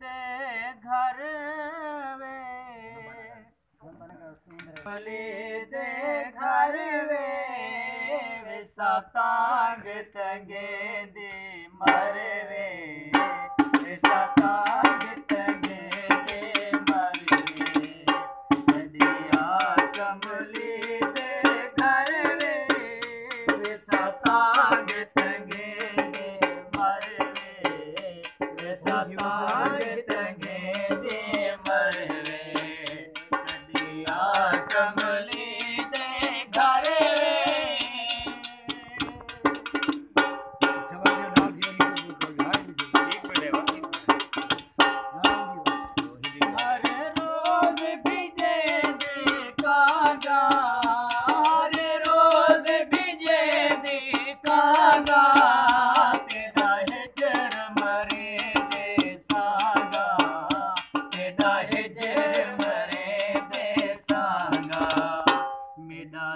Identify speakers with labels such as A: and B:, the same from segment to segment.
A: ते घर वे कमली दे घर वे सतांग तंगे दी मर वे सतांग तंगे दे मर वे कदिया कमली दे घर वे सतांग तंगे दे मर वे सतांग तंगे दे मर वे कदिया कमली दे घर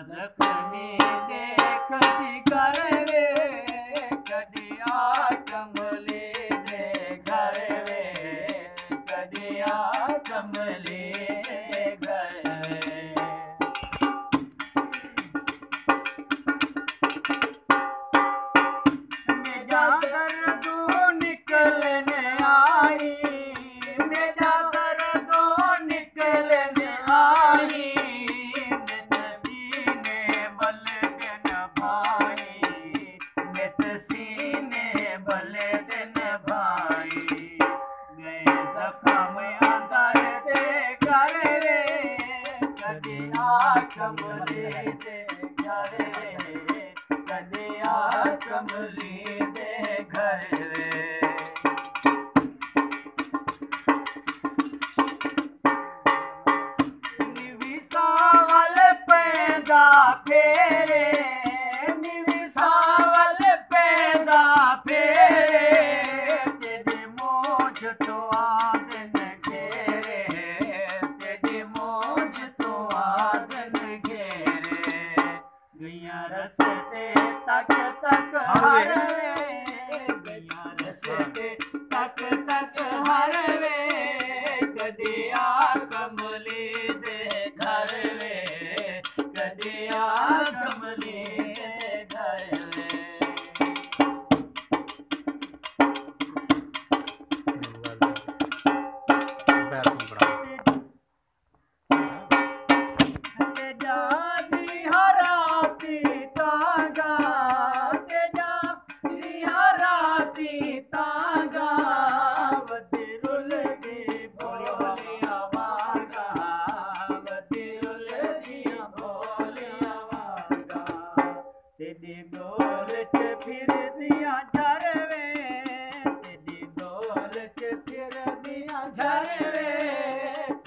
A: जख्मी देख कर वे कदिया कमली दे घर वे कदिया कमली दे घर वे मेरा दर्दो निकलने आई मेरा दर्दो निकलने आई कमली दे घर वे कदिया कमली दे घर वे निविसावल पैदा फेरे निविसावल पैदा फेरे तेरी मोज तो आदन घेरे तेरी मोज तो आदन गैया रस्ते तक तक हर वे गैया रस्ते तक तक हर वे कदिया कमली दे घर वे कदिया कमली दे घर वे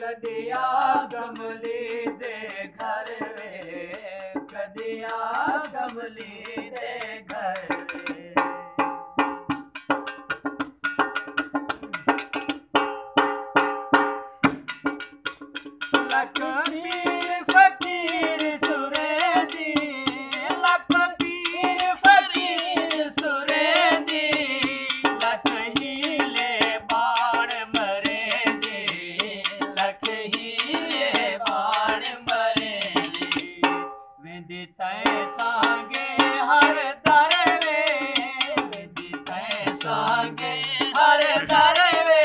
A: कदिया कमली दे घर वे कदिया कमली दे घर वे लखपीर फकीर सुरेदी लखपीर फकीर सुरेदी लख हीले बाण मरे दी लख हीले बाण मरे दी वेंदी तै सांगे हर दर वे वेंदी तै सांगे हर दर वे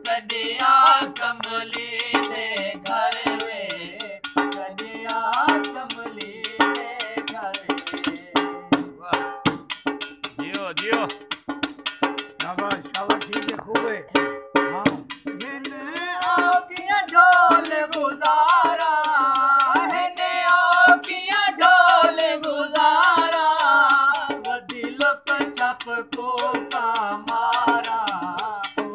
A: कदिया कमली दे घर वे कदिया कमली दे घर वे जियो जियो शाबाश शाबाश ठीक है खूब है हां हेने आओ किया ढोल गुजारा हेने आओ किया ढोल गुजारा वदिलक छप को का मारा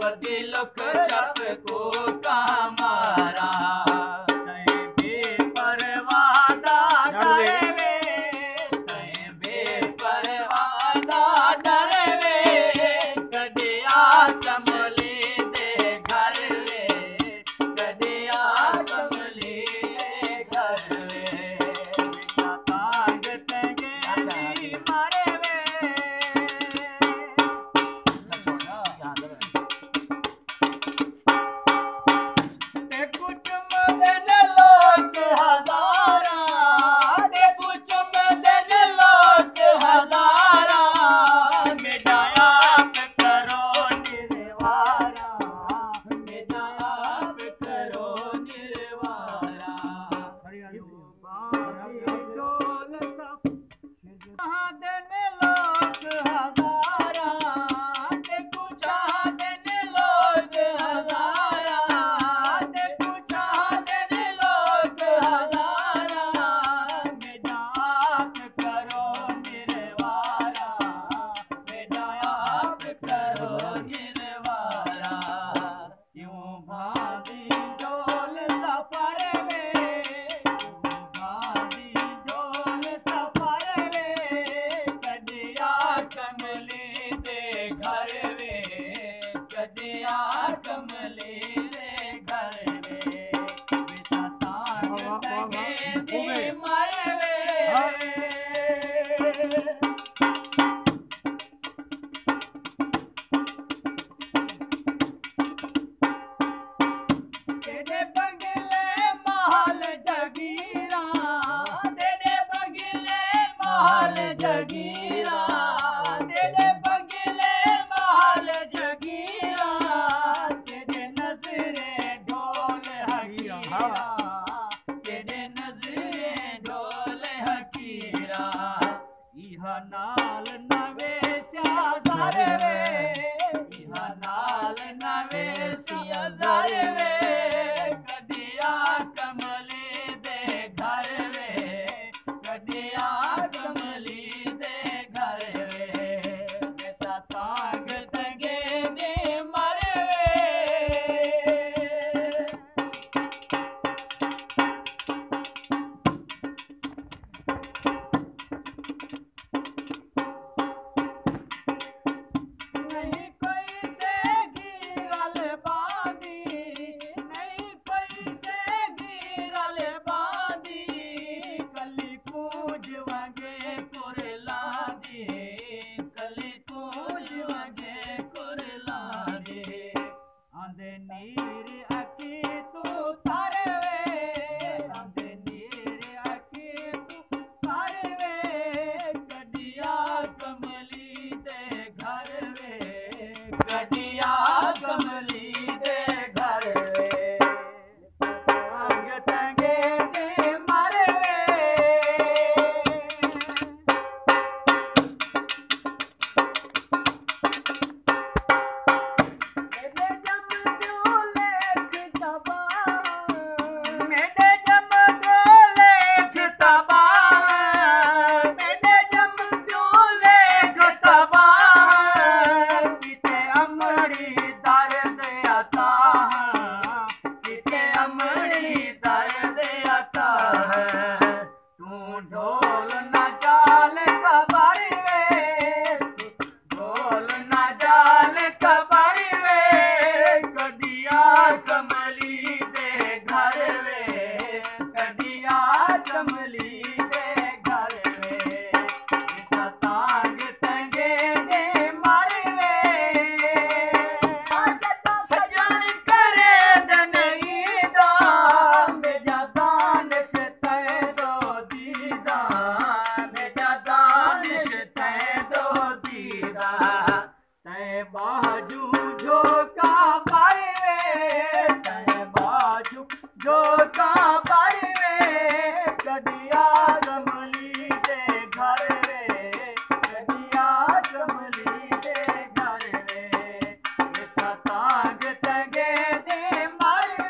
A: वदिलक छप को का मारा तै बेपरवादा डर वे तै बेपरवादा डर वे कदिया कमली दे घर वे कदिया कमली दे घर वे सतांग तंगे दी मर वे कदिया कमली दे घर वे बेसा तांग तंगे दी मारे वे तेरे बंगले महल जगीरा तेरे बंगले महल जगीरा तेरे बंगले महल जगीरा तेरे नजरे ढोल हकीरा तेरे नजरे ढोल हकीरा इह नाल नवे स्याज़ार वे इह नाल नवे स्याज़ार वे कदिया कमली दे घर वे कदिया कमली दे घर वे जैसा तांग तंगे दे मरे नहीं कोई से गिरल बांधी नहीं कोई से गिरल बांधी कली कूज वगे कुरला दे कली कूज वगे कुरला दे आंदे नीर अकी तू तारे वे आंदे नीर अकी तू तारे वे कदिया कमली दे घर वे कदिया कमली दे घर वे तांग तंगे दे मारे मेरे जम दो लेख तबा मेरे जम दो लेख तबा मेरे जम दो लेख तबा किते अमड़ी दर्द आता किते अमड़ी दर्द आता है तू ढोल न जाल कबारी वे ढोल न जाल कबारी वे कदिया कमली दे घर वे कदिया कमली दे घर वे इसा तांग तंगे दे मारे वे सजन करे दनई दा मेरा दानिश तैरो दीदा मेरा दानिश तैरो दीदा तै बाजू झोंका पारे वे तै बाजू झोंका पारे वे कदिया कमली दे घर वे कदिया कमली दे घर वे ऐसा तांग तंगे दे मारे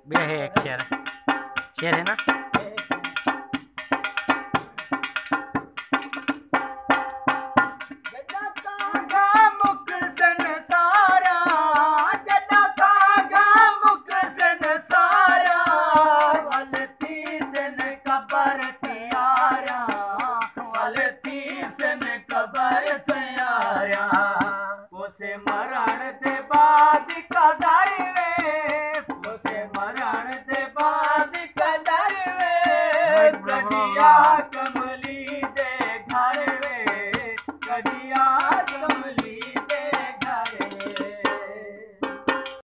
B: बे है एक शेर है ना
A: जदा तांगा मुख संसारा जदा तांगा मुख संसारा वलती सन कबर तियारा वलती सन कबर तियारा उसे मरण दे बाद कदर वे उसे मरण दे बाद कदर वे कदिया कमली दे घर वे कदिया